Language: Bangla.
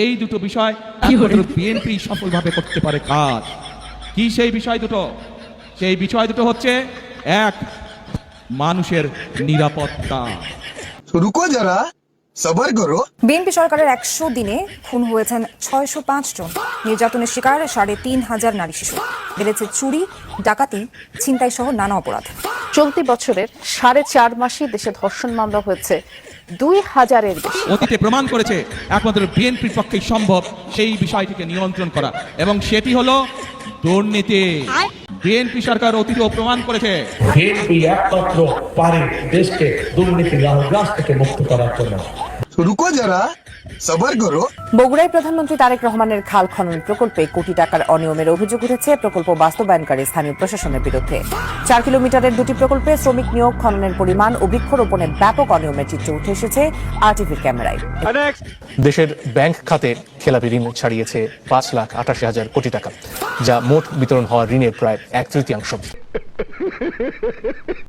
এই দুটো বিষয় একমাত্র বিএনপি সফলভাবে করতে পারে কাজ। কি সেই বিষয় দুটো? সেই বিষয় দুটো হচ্ছে, এক, মানুষের নিরাপত্তা। রুকো যারা, সবার করো। বিএনপি সরকারের 100 দিনে খুন হয়েছেন 605 জন, নির্যাতনের শিকার 3,500 নারী শিশু, বেড়েছে চুরি, ডাকাতি, ছিনতাই সহ নানা অপরাধ। চলতি বছরের 4.5 মাসে দেশে ধর্ষণ মামলা হয়েছে 2000-এর বেশি। অতীতে প্রমাণ করেছে একমাত্র বিএনপির পক্ষেই সম্ভব সেই বিষয়টিকে নিয়ন্ত্রণ করা, এবং সেটি হলো দুর্নীতি। বিএনপি সরকার অতীতেও প্রমাণ করেছে বিএনপি একমাত্র পারে দেশকে দুর্নীতির গ্রাস থেকে মুক্ত করার জন্য। রুকো যারা, সবার করো। বগুড়ায় প্রধানমন্ত্রী তারেক রহমানের খাল খনন প্রকল্পে কোটি টাকার অনিয়মের অভিযোগ উঠেছে প্রকল্প বাস্তবায়নকারী স্থানীয় প্রশাসনের বিরুদ্ধে। 4 কিলোমিটারের দুটি প্রকল্পে শ্রমিক নিয়োগ, খননের পরিমাণ ও বৃক্ষরোপণে ব্যাপক অনিয়মের চিত্র উঠে এসেছে আরটিভির ক্যামেরায়। দেশের ব্যাংক খাতে খেলাপি ঋণ ছাড়িয়েছে 5,88,000 কোটি টাকা, যা মোট বিতরণ হওয়া ঋণের প্রায় 1/3।